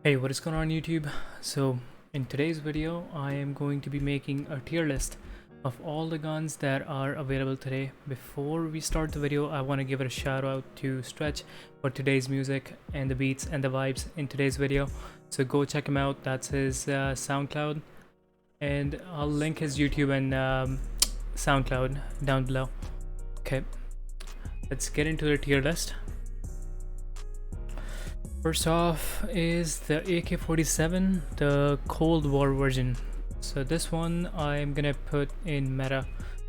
Hey, what is going on YouTube? So in today's video I am going to be making a tier list of all the guns that are available today. Before we start the video, I want to give it a shout out to Stretch for today's music and the beats and the vibes in today's video, so go check him out. That's his SoundCloud, and I'll link his YouTube and SoundCloud down below. Okay, let's get into the tier list. First off is the AK-47, the Cold War version. So this one I'm gonna put in meta.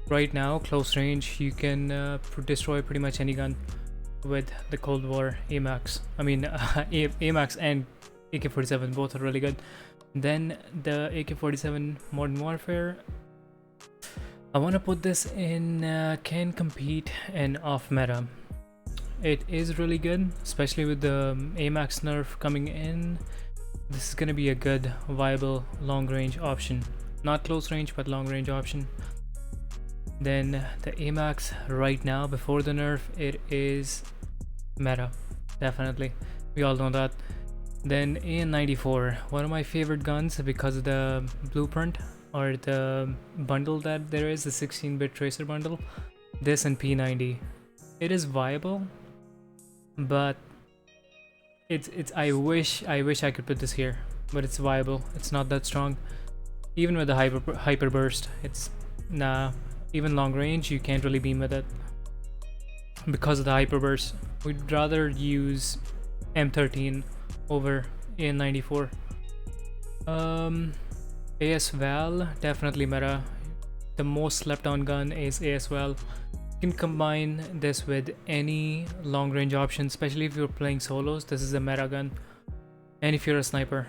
Right now, close range, you can destroy pretty much any gun with the Cold War AMAX. I mean, AMAX and AK-47 both are really good. Then the AK-47 Modern Warfare, I want to put this in can compete and off meta. It is really good, especially with the AMAX nerf coming in. This is gonna be a good, viable long range option. Not close range, but long range option. Then the AMAX right now, before the nerf, it is meta, definitely. We all know that. Then AN94, one of my favorite guns because of the blueprint or the bundle that there is, the 16-bit tracer bundle. This and P90. It is viable, but it's I wish I could put this here, but it's viable. It's not that strong. Even with the hyper burst, it's nah. Even long range, you can't really beam with it because of the hyper burst. We'd rather use M13 over AN94. AS Val, definitely meta. The most slept on gun is AS Val. You can combine this with any long range option, especially if you're playing solos. This is a meta gun, and if you're a sniper,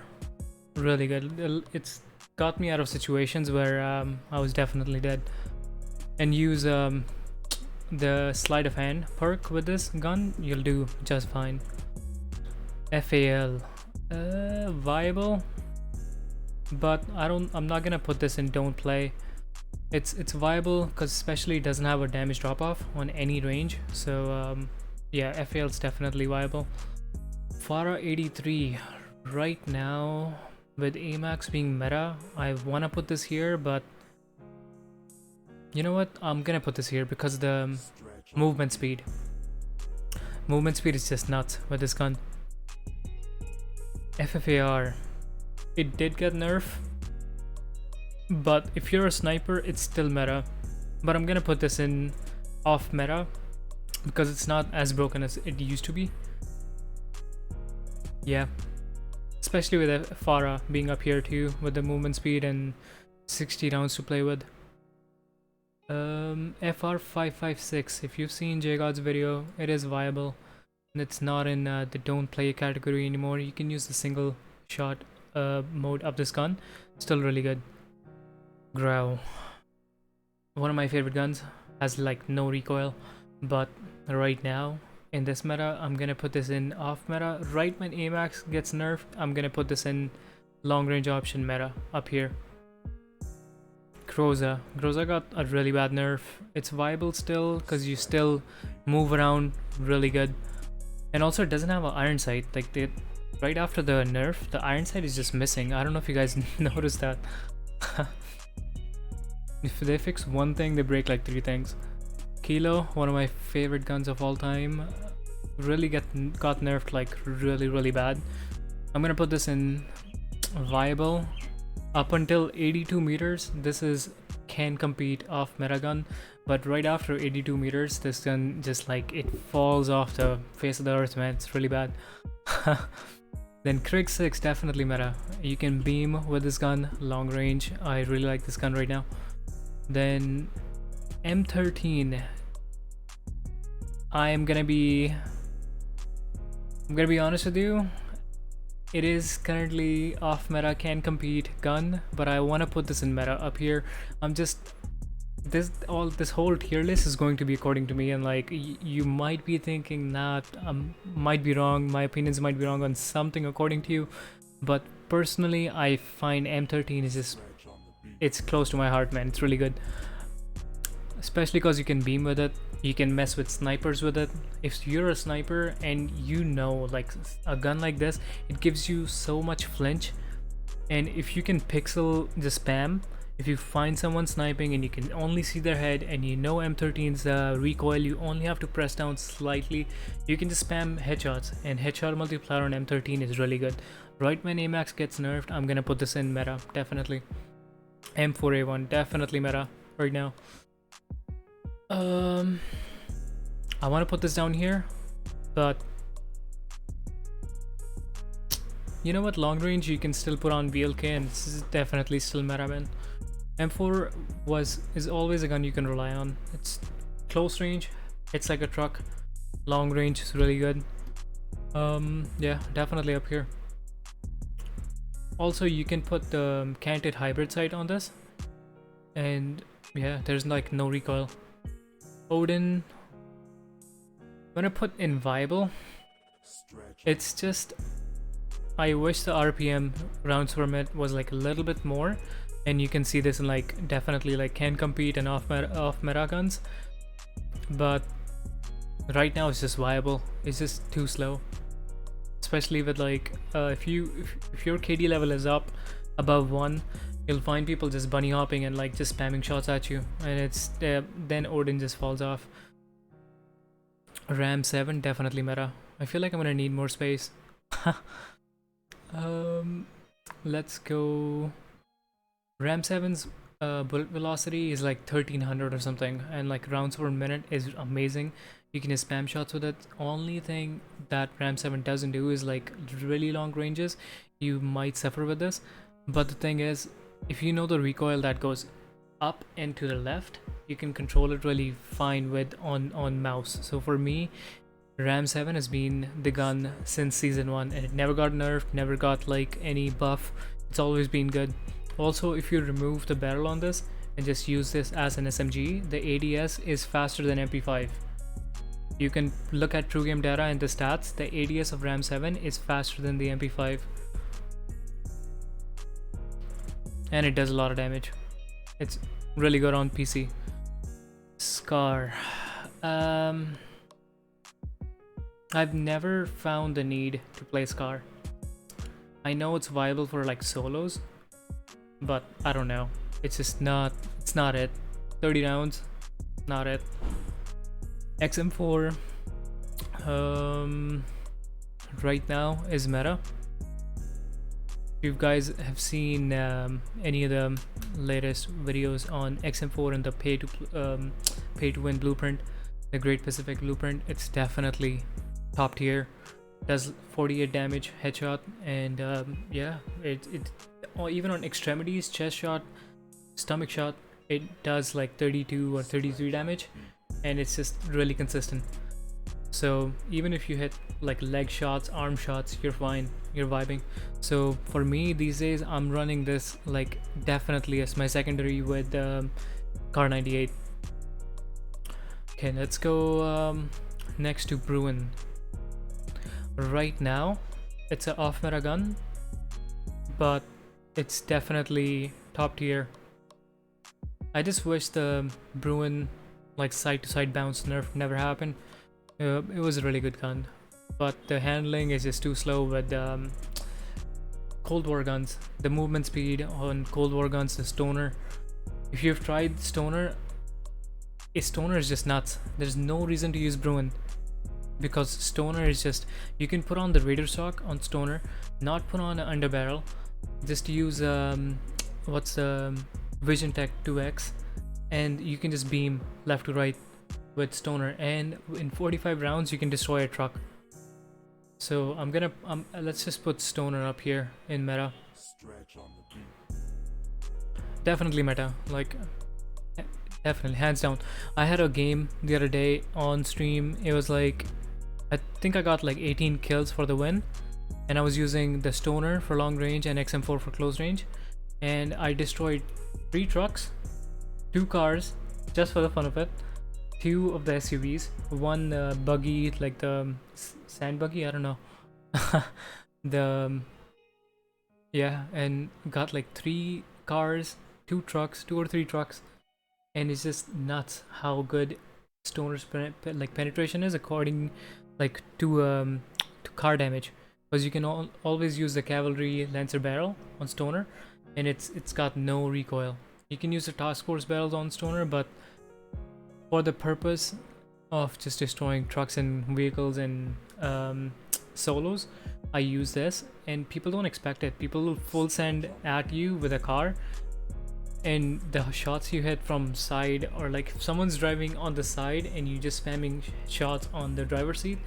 really good. It's got me out of situations where I was definitely dead. And use the sleight of hand perk with this gun, you'll do just fine. FAL, viable, but I'm not gonna put this in don't play. It's viable because especially it doesn't have a damage drop off on any range, so yeah, FAL is definitely viable. Fara 83 right now with AMAX being meta, I want to put this here, but you know what, I'm gonna put this here because the movement speed is just nuts with this gun. FFAR, it did get nerfed, but if you're a sniper, it's still meta. But I'm gonna put this in off meta because it's not as broken as it used to be. Yeah, especially with Fara being up here too, with the movement speed and 60 rounds to play with. FR556, if you've seen Jgod's video, it is viable, and it's not in the don't play category anymore. You can use the single shot mode of this gun, still really good. Grow, one of my favorite guns, has like no recoil, but right now in this meta I'm gonna put this in off meta. Right when AMAX gets nerfed, I'm gonna put this in long range option meta up here. Croza got a really bad nerf. It's viable still because you still move around really good, and also it doesn't have an iron sight. Like right after the nerf, the iron sight is just missing. I don't know if you guys noticed that. If they fix one thing, they break like 3 things. Kilo, one of my favorite guns of all time, really got nerfed like really bad. I'm gonna put this in viable. Up until 82 meters, this can compete off meta gun, but right after 82 meters, this gun just like it falls off the face of the earth, man. It's really bad. Then Krig 6, definitely meta. You can beam with this gun, long range. I really like this gun right now. Then M13, I'm gonna be honest with you, it is currently off meta, can compete gun, but I want to put this in meta up here. This whole tier list is going to be according to me, and like you might be thinking, nah, might be wrong, my opinions might be wrong on something according to you, but personally I find M13 is just, it's close to my heart, man. It's really good. especially because you can beam with it. You can mess with snipers with it. If you're a sniper and you know, like a gun like this, it gives you so much flinch. And if you can pixel the spam, if you find someone sniping and you can only see their head and you know M13's recoil, you only have to press down slightly, you can just spam headshots, and headshot multiplier on M13 is really good. Right when AMAX gets nerfed, I'm gonna put this in meta, definitely. M4A1, definitely meta right now. I want to put this down here, but you know what, long range you can still put on Vlk, and this is definitely still meta, man. M4 is always a gun you can rely on. It's close range, it's like a truck. Long range is really good. Yeah, definitely up here. Also, you can put the canted hybrid sight on this, and yeah, there's like no recoil. Odin, when I put in viable, it's just, I wish the RPM rounds per minute was like a little bit more, and you can see this in like definitely like can compete and off meta guns, but right now it's just viable. It's just too slow, especially with like if your KD level is up above 1, you'll find people just bunny hopping and like just spamming shots at you, and it's then Odin just falls off. Ram 7 definitely meta. I feel like I'm gonna need more space. Let's go. Ram 7's bullet velocity is like 1300 or something, and like rounds per minute is amazing. You can just spam shots with it. Only thing that Ram 7 doesn't do is like really long ranges. You might suffer with this, but the thing is, if you know the recoil that goes up and to the left, you can control it really fine with on mouse. So for me, Ram 7 has been the gun since season 1, and it never got nerfed, never got like any buff. It's always been good. Also, if you remove the barrel on this and just use this as an SMG, the ADS is faster than MP5. You can look at truegamedata and the stats. The ADS of Ram 7 is faster than the MP5, and it does a lot of damage. It's really good on PC. Scar. I've never found the need to play Scar. I know it's viable for like solos, but I don't know. It's just not. It's not it. 30 rounds, not it. XM4. Right now is meta. If you guys have seen any of the latest videos on XM4 and the pay to win blueprint, the Great Pacific blueprint, it's definitely top tier. Does 48 damage headshot, and yeah, it even on extremities, chest shot, stomach shot, it does like 32 or 33 damage, and it's just really consistent. So even if you hit like leg shots, arm shots, you're fine, you're vibing. So for me these days, I'm running this like definitely as my secondary with Car 98. Okay, let's go next to Bruin. Right now it's an off meta gun, but it's definitely top tier. I just wish the Bruin like side to side bounce nerf never happened. It was a really good gun, but the handling is just too slow with Cold War guns. The movement speed on Cold War guns, the Stoner. If you've tried Stoner, a Stoner is just nuts. There's no reason to use Bruin, because Stoner is just, you can put on the Raider stock on Stoner, not put on an underbarrel, just use what's the Vision Tech 2X, and you can just beam left to right with Stoner, and in 45 rounds you can destroy a truck. So I'm gonna let's just put Stoner up here in meta. Definitely meta, like definitely hands down. I had a game the other day on stream. It was like, I think I got like 18 kills for the win, and I was using the Stoner for long range and XM4 for close range, and I destroyed 3 trucks, 2 cars, just for the fun of it, 2 of the SUVs, 1 buggy, like the sand buggy, I don't know. Yeah, and got like 3 cars, 2 trucks, 2 or 3 trucks, and it's just nuts how good Stoner's penetration is according to car damage, because you can always use the cavalry lancer barrel on Stoner, and it's got no recoil. You can use the task force barrels on Stoner, but for the purpose of just destroying trucks and vehicles and solos, I use this, and people don't expect it. People will full send at you with a car, and the shots you hit from side, or like if someone's driving on the side and you just spamming shots on the driver's seat,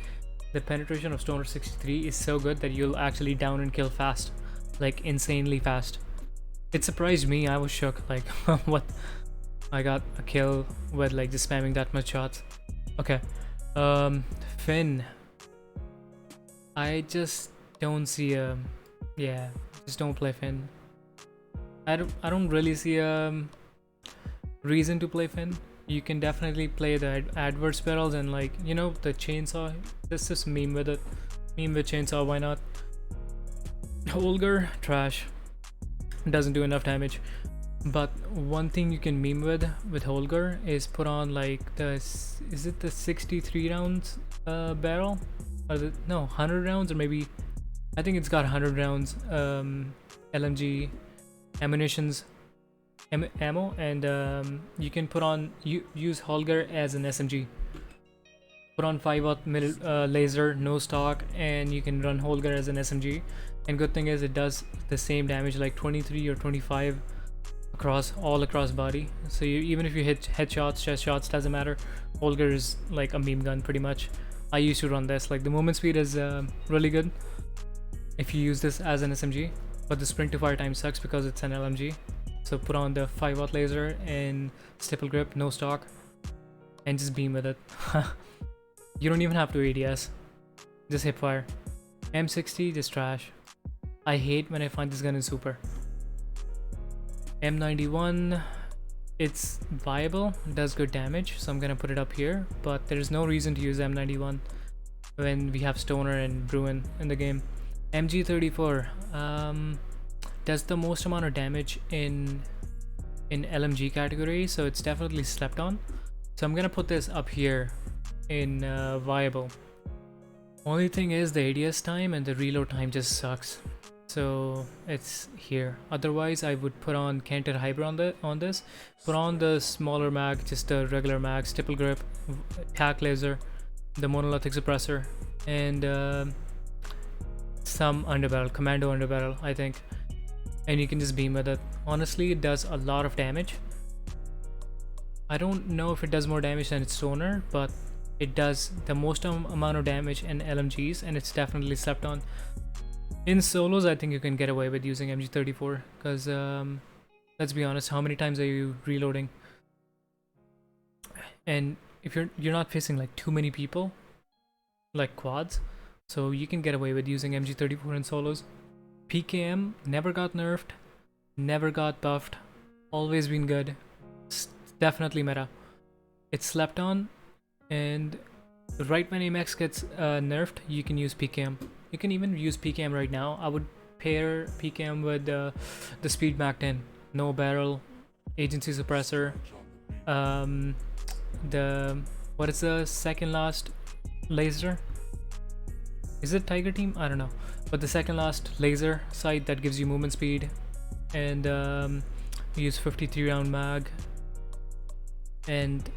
the penetration of Stoner 63 is so good that you'll actually down and kill fast, like insanely fast. It surprised me. I was shook, like what, I got a kill with like just spamming that much shots. Okay, Finn, I just don't see a, yeah, just don't play Finn. I don't really see a reason to play Finn. You can definitely play the adverse barrels and, like, you know, the chainsaw. Let's just meme with it. Meme with chainsaw, why not? Holger, trash. Doesn't do enough damage. But one thing you can meme with Holger is put on like the, is it the 63 rounds barrel? Or the, no, 100 rounds, or maybe, I think it's got 100 rounds LMG ammunitions ammo, and you can put on, use Holger as an SMG. Put on 5-watt laser, no stock, and you can run Holger as an SMG. And good thing is it does the same damage, like 23 or 25 all across body. So even if you hit headshots, chest shots, doesn't matter. Holger is like a meme gun pretty much. I used to run this. Like the movement speed is really good if you use this as an SMG, but the sprint to fire time sucks because it's an LMG. So put on the 5-watt laser and stipple grip, no stock, and just beam with it. You don't even have to ADS, just hip fire. M60, just trash. I hate when I find this gun in super. M91, it's viable, does good damage, so I'm gonna put it up here, but there's no reason to use M91 when we have Stoner and Bruin in the game. MG34 does the most amount of damage in LMG category, so it's definitely slept on. So I'm gonna put this up here in viable. Only thing is the ADS time and the reload time just sucks, so it's here. Otherwise I would put on canted hybrid on this, put on the smaller mag, just the regular mag, stipple grip, tack laser, the monolithic suppressor, and some underbarrel, commando underbarrel, I think, and you can just beam with it. Honestly, it does a lot of damage. I don't know if it does more damage than its Stoner, but it does the most amount of damage in LMGs, and it's definitely slept on. In solos, I think you can get away with using MG34, because let's be honest, how many times are you reloading? And if you're not facing like too many people, like quads, so you can get away with using MG34 in solos. PKM never got nerfed, never got buffed, always been good. It's definitely meta. It's slept on, and right when AMX gets nerfed, you can use PKM. You can even use PKM right now. I would pair PKM with the speed Mac 10, no barrel, agency suppressor, the, what is the second last laser? Is it Tiger Team? I don't know, but the second last laser sight that gives you movement speed, and use 53 round mag and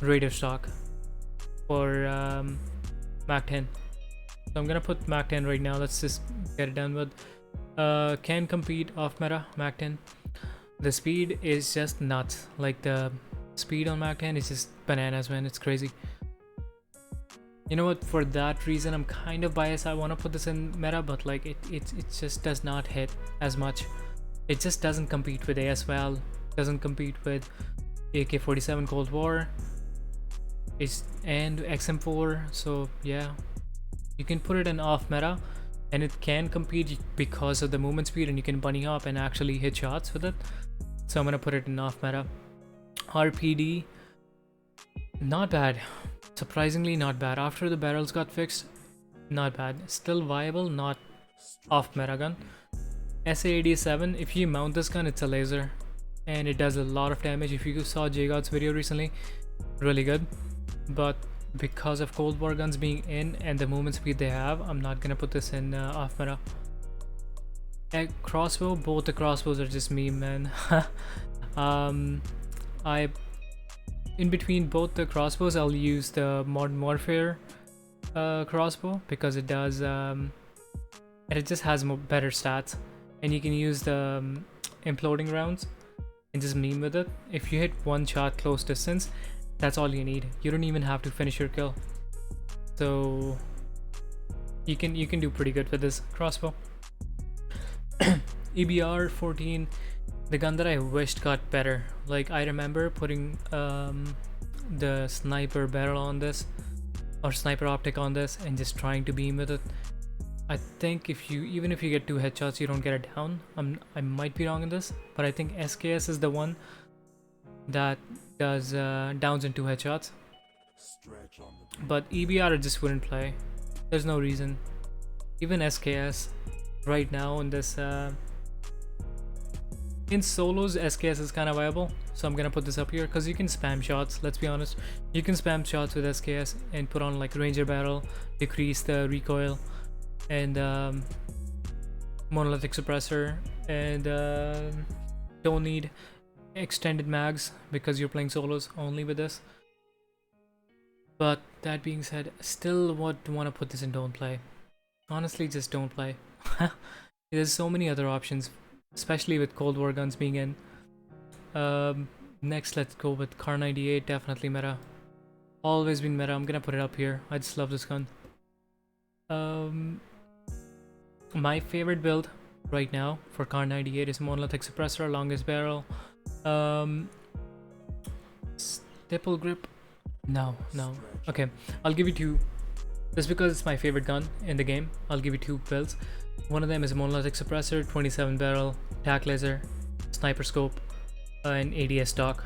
rate of stock for Mac 10. So I'm gonna put Mac 10 right now. Let's just get it done with. Can compete off meta Mac 10. The speed is just nuts. Like the speed on Mac 10 is just bananas, man. It's crazy. You know what? For that reason, I'm kind of biased. I want to put this in meta, but like it just does not hit as much. It just doesn't compete with ASVAL. Doesn't compete with AK-47 Cold War. And XM4. So yeah. You can put it in off meta, and it can compete because of the movement speed, and you can bunny hop and actually hit shots with it. So I'm gonna put it in off meta. RPD, not bad, surprisingly not bad. After the barrels got fixed, not bad. Still viable, not off meta gun. SA87, if you mount this gun, it's a laser, and it does a lot of damage. If you saw Jgod's video recently, really good. But because of Cold War guns being in and the movement speed they have, I'm not gonna put this in off meta. Crossbow, both the crossbows are just meme, man. I in between both the crossbows, I'll use the Modern Warfare crossbow because it does and it just has better stats, and you can use the imploding rounds and just meme with it. If you hit one shot close distance, that's all you need. You don't even have to finish your kill, so you can do pretty good with this crossbow. EBR 14, the gun that I wished got better. Like, I remember putting the sniper barrel on this, or sniper optic on this, and just trying to beam with it. I think even if you get 2 headshots, you don't get it down. I might be wrong in this, but I think SKS is the one that does downs in 2 headshots. But EBR I just wouldn't play. There's no reason. Even SKS right now in this in solos, SKS is kind of viable, so I'm gonna put this up here because you can spam shots. Let's be honest, you can spam shots with SKS and put on like Ranger barrel, decrease the recoil, and monolithic suppressor, and don't need extended mags because you're playing solos only with this. But that being said, still want to put this in don't play. Honestly, just don't play. There's so many other options, especially with Cold War guns being in. Next, let's go with Kar 98. Definitely meta. Always been meta. I'm gonna put it up here. I just love this gun. My favorite build right now for Kar 98 is monolithic suppressor, longest barrel, stipple grip. No. Okay, I'll give you 2. Just because it's my favorite gun in the game, I'll give you 2 builds. One of them is a monolithic suppressor, 27 barrel, tac laser, sniper scope, and ADS stock.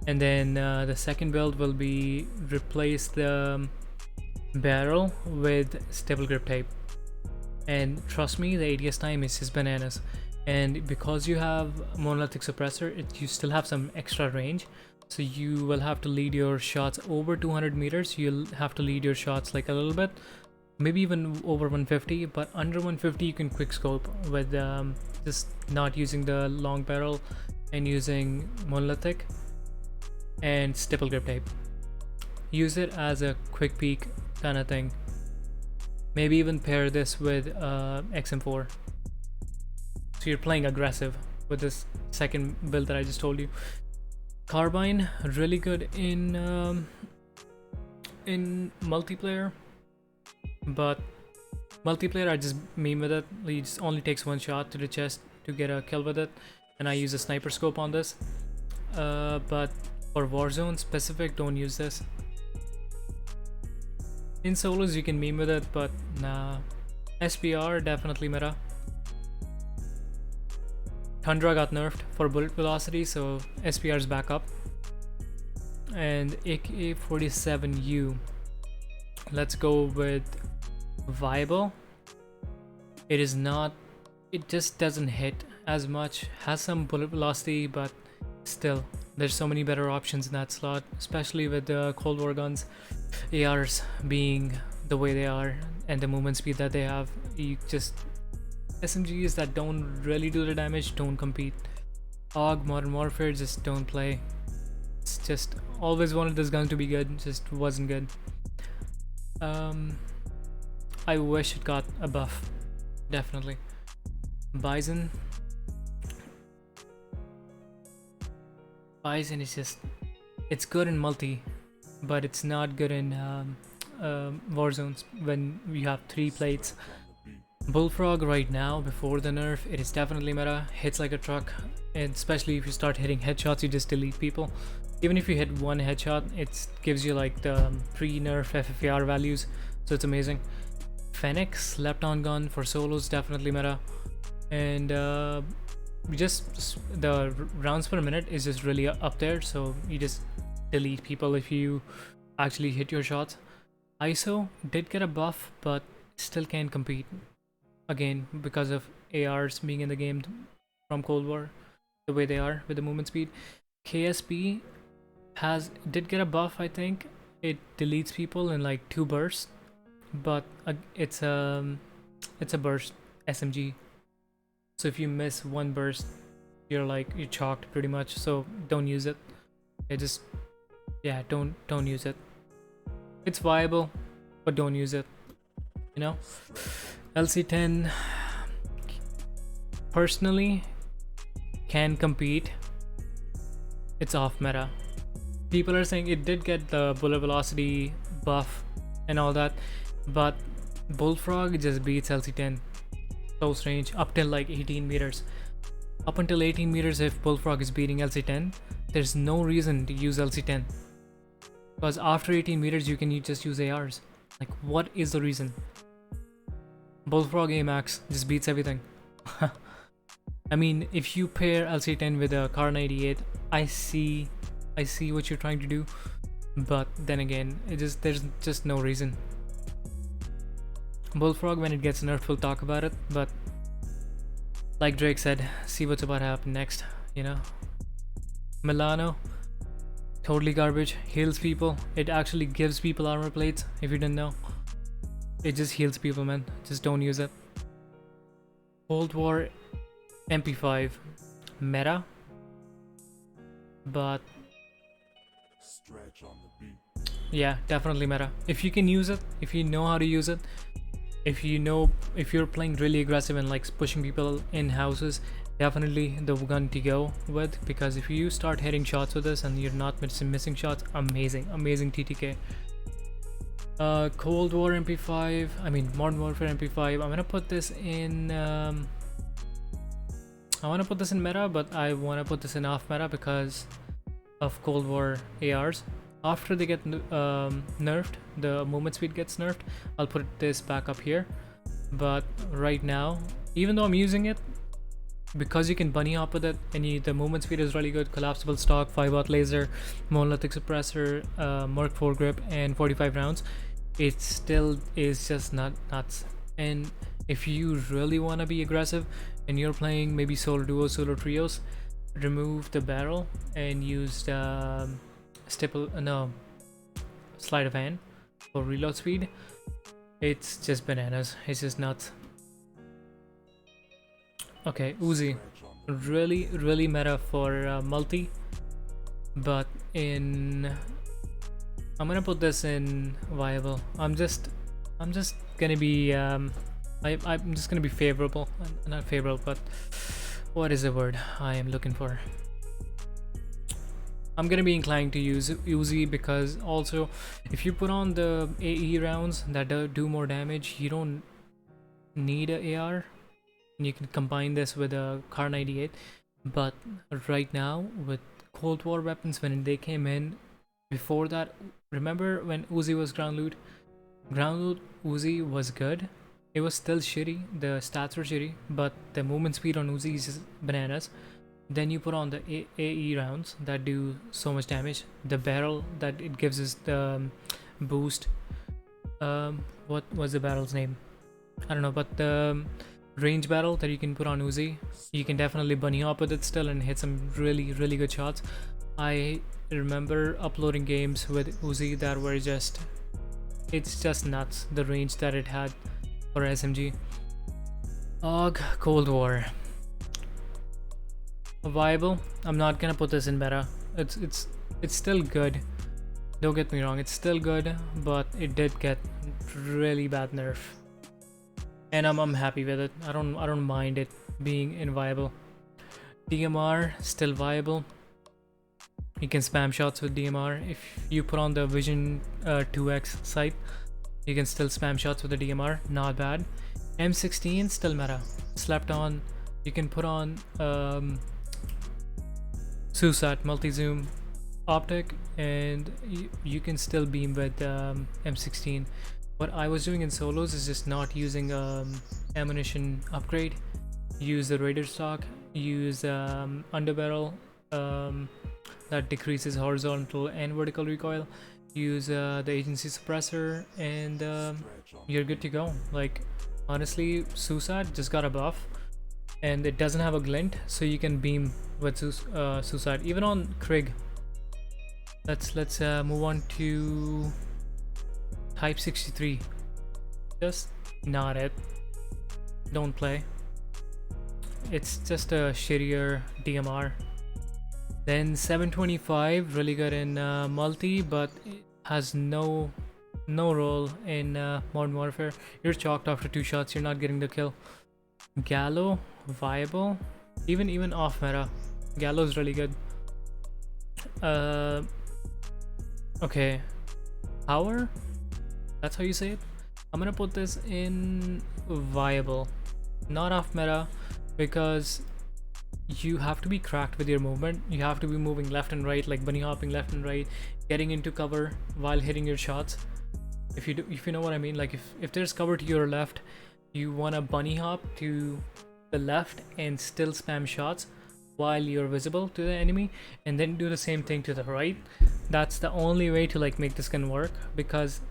And then the second build will be replace the barrel with stipple grip tape. And trust me, the ADS time is just bananas. And because you have monolithic suppressor, you still have some extra range. So you will have to lead your shots over 200 meters. You'll have to lead your shots like a little bit, maybe even over 150, but under 150 you can quick scope with just not using the long barrel and using monolithic and stipple grip tape. Use it as a quick peek kind of thing. Maybe even pair this with XM4. So you're playing aggressive with this second build that I just told you. Carbine, really good in multiplayer, but multiplayer I just meme with it. It just only takes 1 shot to the chest to get a kill with it, and I use a sniper scope on this. But for Warzone specific, don't use this. In solos you can meme with it, but nah. SPR definitely meta. Tundra got nerfed for bullet velocity, so SPR's back up. And AK-47U, let's go with viable. It is not, it just doesn't hit as much, has some bullet velocity, but still there's so many better options in that slot, especially with the Cold War guns, ARs being the way they are and the movement speed that they have. You just, SMGs that don't really do the damage don't compete. AUG, Modern Warfare, just don't play. It's just always wanted this gun to be good, just wasn't good. I wish it got a buff, definitely. Bison is just, it's good in multi, but it's not good in Warzones when you have 3 plates. Bullfrog right now, before the nerf, it is definitely meta. Hits like a truck, and especially if you start hitting headshots, you just delete people. Even if you hit 1 headshot, it gives you like the pre-nerf FFAR values, so it's amazing. Fennec, slept-on gun for solos, definitely meta. And just the rounds per minute is just really up there, so you just delete people if you actually hit your shots. ISO did get a buff, but still can't compete. Again, because of ARs being in the game from Cold War. the way they are with the movement speed. KSP did get a buff, I think. It deletes people in like 2 bursts, but it's a burst SMG. So if you miss 1 burst, you're chalked pretty much. So don't use it. Don't use it. It's viable, but don't use it. You know, LC10 personally can compete. It's off meta. People are saying it did get the bullet velocity buff and all that, but bullfrog just beats LC10 close range up till like 18 meters. Up until 18 meters, if bullfrog is beating LC10, there's no reason to use LC10, because after 18 meters you can just use ARs. Like, what is the reason? Bullfrog AMAX just beats everything. I mean, if you pair LC10 with a Car 98, I see what you're trying to do, but then again, there's just no reason. Bullfrog, when it gets nerfed, we'll talk about it, but like Drake said, see what's about to happen next, you know. Milano, totally garbage. Heals people. It actually gives people armor plates, if you didn't know. It just heals people, man. Just don't use it. Cold War Mp5, meta, but yeah, definitely meta. If you can use it, if you know how to use it, if you're playing really aggressive and like pushing people in houses, definitely the gun to go with, because if you start hitting shots with this and you're not missing shots, amazing TTK. Cold War Mp5, I mean Modern Warfare Mp5. I'm gonna put this in meta, but I want to put this in off meta because of Cold War ARs. After they get nerfed, the movement speed gets nerfed, I'll put this back up here. But right now, even though I'm using it, because you can bunny hop with it, and the movement speed is really good, collapsible stock, 5-watt laser, monolithic suppressor, Merc 4 grip, and 45 rounds, it still is just not nuts. And if you really want to be aggressive and you're playing maybe solo duos, solo trios, remove the barrel and use the sleight of hand for reload speed. It's just bananas. It's just nuts. Okay, Uzi, really meta for multi, but I'm gonna put this in viable. I'm just gonna be I'm just gonna be favorable, not favorable, but what is the word I am looking for? I'm gonna be inclined to use Uzi, because also if you put on the AE rounds that do more damage, you don't need a AR, and you can combine this with a Car 98. But right now with Cold War weapons, when they came in, before that, remember when Uzi was ground loot? Ground loot Uzi was good. It was still shitty, the stats were shitty, but the movement speed on Uzi is just bananas. Then you put on the AE rounds that do so much damage. The barrel that it gives is the boost. What was the barrel's name? I don't know, but the range barrel that you can put on Uzi, you can definitely bunny hop with it still and hit some really good shots. I remember uploading games with Uzi that were it's just nuts, the range that it had for SMG. AUG Cold War, viable. I'm not gonna put this in meta. It's still good, don't get me wrong, it's still good, but it did get really bad nerf, and I'm happy with it. I don't mind it being inviable. DMR still viable. You can spam shots with DMR. If you put on the Vision 2x sight, you can still spam shots with the DMR, not bad. M16 still meta, slept on. You can put on SUSAT multi-zoom optic, and you can still beam with M16. What I was doing in solos is just not using ammunition upgrade. Use the radar stock, use underbarrel that decreases horizontal and vertical recoil, use the agency suppressor, and you're good to go. Like, honestly, SUSAT just got a buff, and it doesn't have a glint, so you can beam with suicide even on Krieg. Let's move on to Type 63. Just not it. Don't play. It's just a shittier DMR. Then 725, really good in multi, but it has no role in Modern Warfare. You're chalked after 2 shots. You're not getting the kill. Gallo, viable, even off meta. Gallo's really good. Okay, power. That's how you say it. I'm gonna put this in viable, not off meta, because you have to be cracked with your movement. You have to be moving left and right, like bunny hopping left and right, getting into cover while hitting your shots. If you know what I mean, like if there's cover to your left, you wanna bunny hop to the left and still spam shots while you're visible to the enemy, and then do the same thing to the right. That's the only way to like make this gun work, because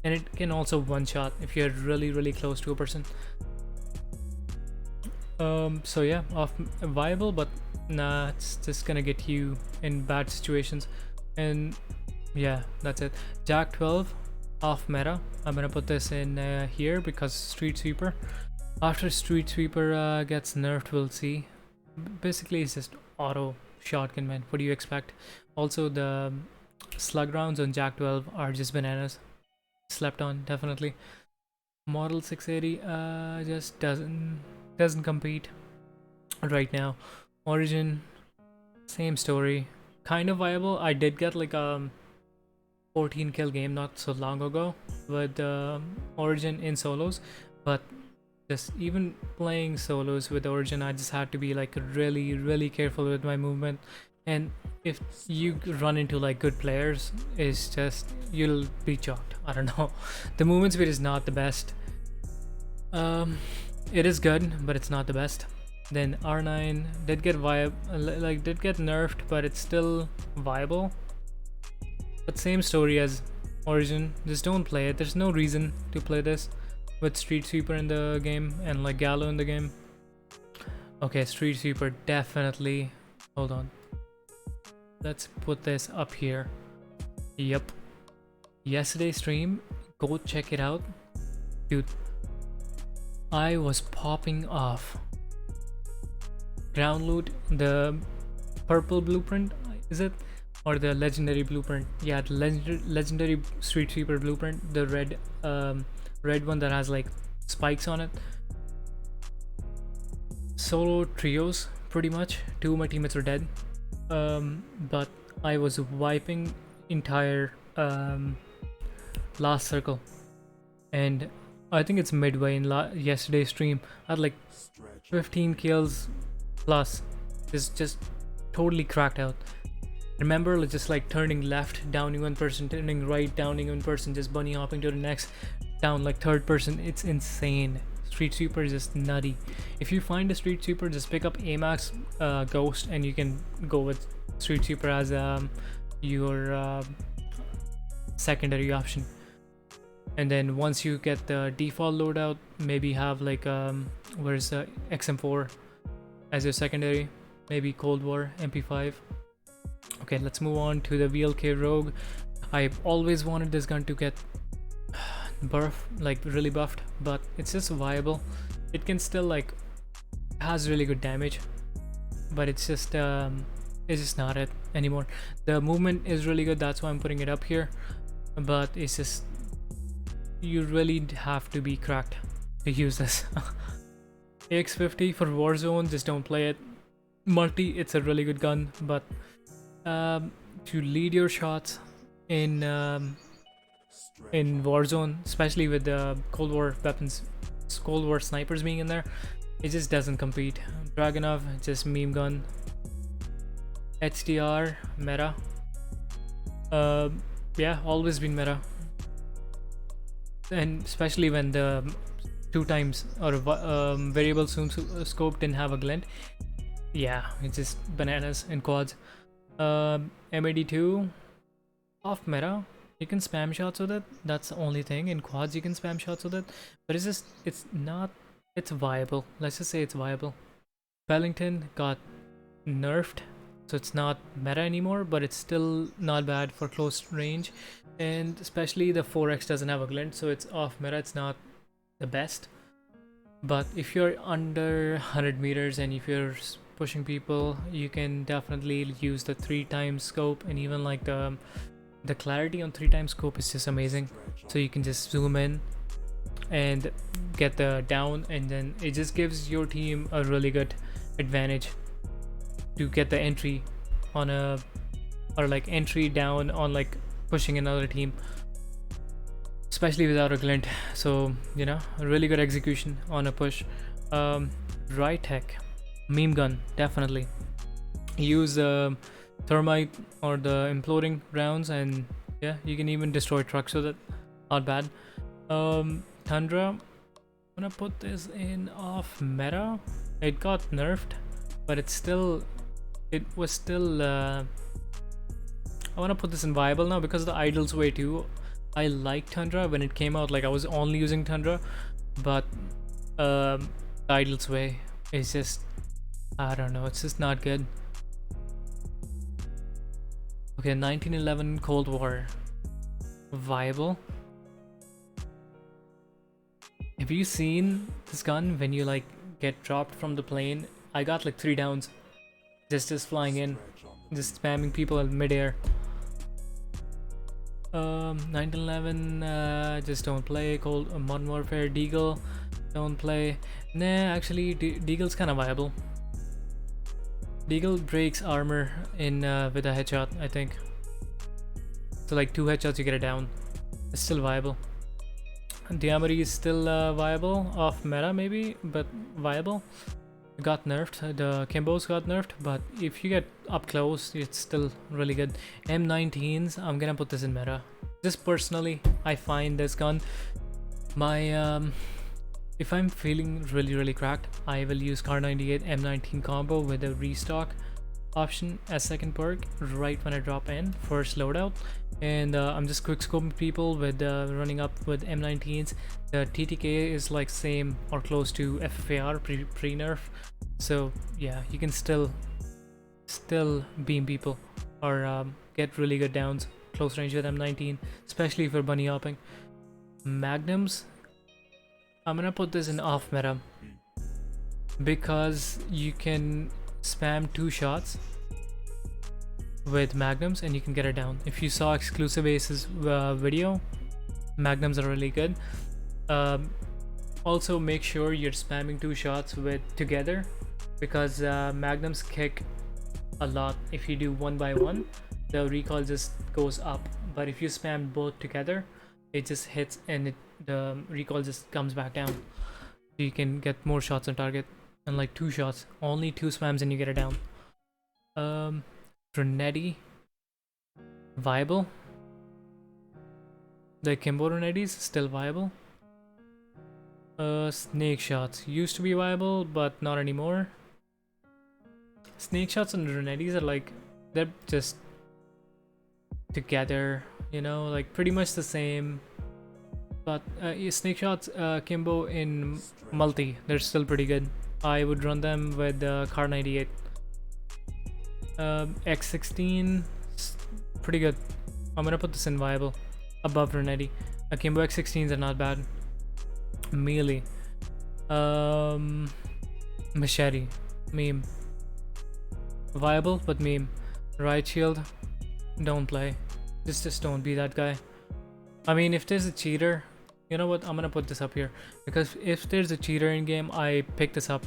and it can also one shot if you're really close to a person. So yeah, off viable, but nah, it's just gonna get you in bad situations. And yeah, that's it. Jack 12 off meta. I'm gonna put this in here because Street Sweeper. After Street Sweeper gets nerfed, we'll see. Basically it's just auto shotgun, man. What do you expect? Also the slug rounds on Jack 12 are just bananas. Slept on, definitely. Model 680 just doesn't compete right now. Origin, same story, kind of viable. I did get like a 14 kill game not so long ago with Origin in solos, but just even playing solos with Origin, I just had to be like really careful with my movement. And if you run into like good players, it's just you'll be chalked. I don't know. The movement speed is not the best. It is good, but it's not the best. Then R9 did get did get nerfed, but it's still viable. But same story as Origin. Just don't play it. There's no reason to play this with Street Sweeper in the game and like Gallo in the game. Okay, Street Sweeper definitely. Hold on. Let's put this up here. Yep. Yesterday's stream, go check it out. Dude, I was popping off. Ground loot, the purple blueprint, is it? Or the legendary blueprint? Yeah, the legendary Street Sweeper blueprint, the red one that has like spikes on it. Solo trios, pretty much. 2 of my teammates are dead. But I was wiping entire last circle, and I think it's midway in yesterday's stream. I had like 15 kills plus. It's just totally cracked out. Remember, like, just like turning left, downing one person, turning right, downing one person, just bunny hopping to the next, down like third person. It's insane. Street Sweeper is just nutty. If you find a Street Sweeper, just pick up Amax Ghost, and you can go with Street Sweeper as your secondary option. And then once you get the default loadout, maybe have like where's the XM4 as your secondary, maybe Cold War MP5. Okay, let's move on to the Vlk Rogue. I've always wanted this gun to get really buffed, but it's just viable. It can still like has really good damage, but it's just not it anymore. The movement is really good, that's why I'm putting it up here, but it's just you really have to be cracked to use this. AX50 for Warzone, just don't play it. Multi, it's a really good gun, but to lead your shots in Warzone, especially with the Cold War weapons, Cold War snipers being in there, it just doesn't compete. Dragunov, just meme gun. HDR, meta. Yeah, always been meta. And especially when the 2 times or variable zoom scope didn't have a glint. Yeah, it's just bananas in quads. M82 off meta. You can spam shots with it. That's the only thing. In quads you can spam shots with it, but it's viable. Let's just say it's viable. Wellington got nerfed, so it's not meta anymore, but it's still not bad for close range, and especially the 4x doesn't have a glint, so it's off meta. It's not the best, but if you're under 100 meters and if you're pushing people, you can definitely use the 3x scope, and even like the clarity on 3x scope is just amazing. So you can just zoom in and get the down, and then it just gives your team a really good advantage to get the entry on a, or like entry down on like pushing another team, especially without a glint. So you know, a really good execution on a push. Right tech, meme gun, definitely use thermite or the imploding rounds, and yeah, you can even destroy trucks with it. Not bad. Tundra, I'm gonna put this in off meta. It got nerfed, but it was still I want to put this in viable now because of the idle's way too. I like Tundra when it came out, like I was only using Tundra, but idle's way is just, I don't know, it's just not good. Okay, 1911 Cold War, viable. Have you seen this gun when you like get dropped from the plane? I got like 3 downs just flying in, just spamming people in midair. 1911, just don't play. Cold Modern Warfare, Deagle, don't play. Nah, actually Deagle's kind of viable. Deagle breaks armor in with a headshot, I think. So like 2 headshots you get it down. It's still viable. Diamari is still viable, off meta maybe, but viable. Got nerfed, the Kimbos got nerfed, but if you get up close, it's still really good. M19s, I'm gonna put this in meta. Just personally, I find this gun, my if I'm feeling really cracked, I will use Car 98 M19 combo with a restock option as second perk right when I drop in first loadout, and I'm just quick scoping people with running up with M19s. The TTK is like same or close to FFAR pre-nerf, so yeah, you can still beam people or get really good downs close range with M19, especially if you're bunny hopping. Magnums, I'm gonna put this in off meta because you can spam 2 shots with magnums and you can get it down. If you saw Exclusive Ace's video, magnums are really good. Also make sure you're spamming 2 shots with together, because magnums kick a lot. If you do 1 by 1, the recoil just goes up, but if you spam both together, it just hits and the recoil just comes back down, so you can get more shots on target. And like 2 shots, only 2 spams and you get it down. Renetti, viable. The Kimbo Renettis still viable. Snake shots used to be viable, but not anymore. Snake shots and Renettis are like, they're just together, you know, like pretty much the same. But snake shots, Kimbo in multi, they're still pretty good. I would run them with Car 98. X16, pretty good. I'm gonna put this in viable above Renetti. Kimbo X16s are not bad. Melee, machete, meme, viable but meme. Right shield, don't play. Just don't be that guy. I mean, if there's a cheater, you know what, I'm gonna put this up here, because if there's a cheater in game, I pick this up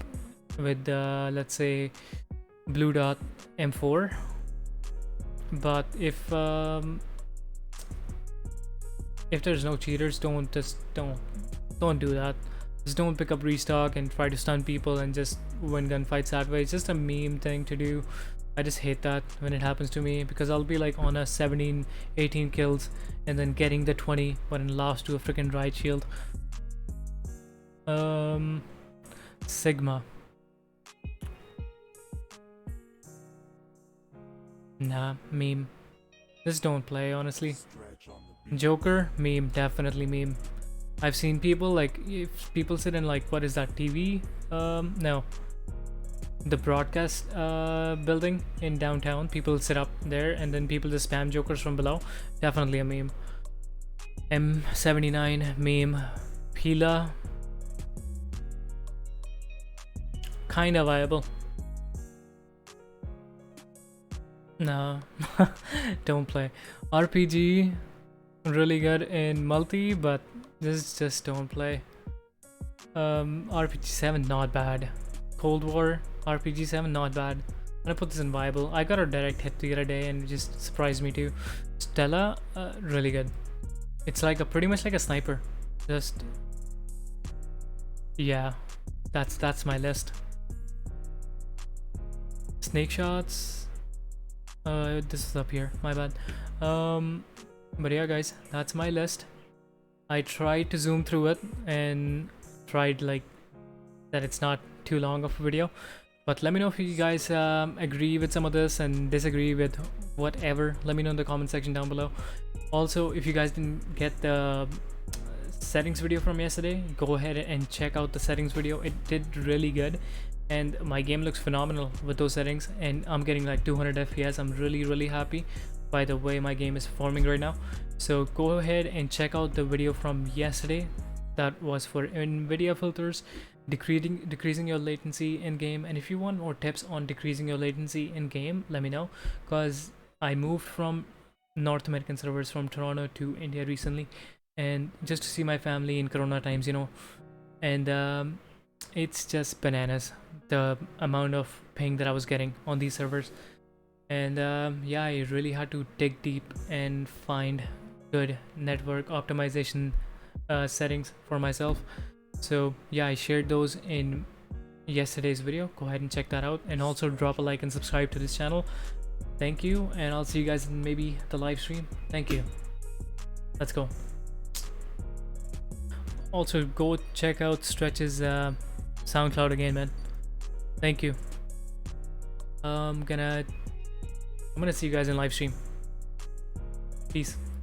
with let's say blue dot M4. But if there's no cheaters, don't do that. Just don't pick up restock and try to stun people and just win gunfights that way. It's just a meme thing to do. I just hate that when it happens to me, because I'll be like on a 17-18 kills and then getting the 20 but in lost to a freaking right shield. Sigma, nah, meme. Just don't play, honestly. Joker, meme, definitely meme. I've seen people like, if people sit in like, what is that, TV? No, the broadcast building in downtown. People sit up there and then people just spam jokers from below. Definitely a meme. M79 meme. Pila. Kinda viable. No, don't play. RPG, really good in multi, but this just don't play. RPG 7 not bad. Cold War RPG 7 not bad. I'm gonna put this in viable. I got a direct hit the other day and it just surprised me too. Stella, really good. It's like pretty much like a sniper. Just yeah, that's my list. Snake shots. This is up here. My bad. But yeah, guys, that's my list. I tried to zoom through it and tried like that it's not too long of a video, but let me know if you guys agree with some of this and disagree with whatever. Let me know in the comment section down below. Also, if you guys didn't get the settings video from yesterday, go ahead and check out the settings video. It did really good and my game looks phenomenal with those settings, and I'm getting like 200 FPS. I'm really happy by the way my game is performing right now. So go ahead and check out the video from yesterday. That was for NVIDIA filters, decreasing your latency in game. And if you want more tips on decreasing your latency in game, let me know, because I moved from North American servers from Toronto to India recently, and just to see my family in Corona times, you know, and it's just bananas the amount of ping that I was getting on these servers. And yeah, I really had to dig deep and find good network optimization settings for myself. So yeah, I shared those in yesterday's video. Go ahead and check that out, and also drop a like and subscribe to this channel. Thank you, and I'll see you guys in maybe the live stream. Thank you. Let's go. Also go check out Stretch's SoundCloud again, man. Thank you. I'm gonna see you guys in live stream. Peace.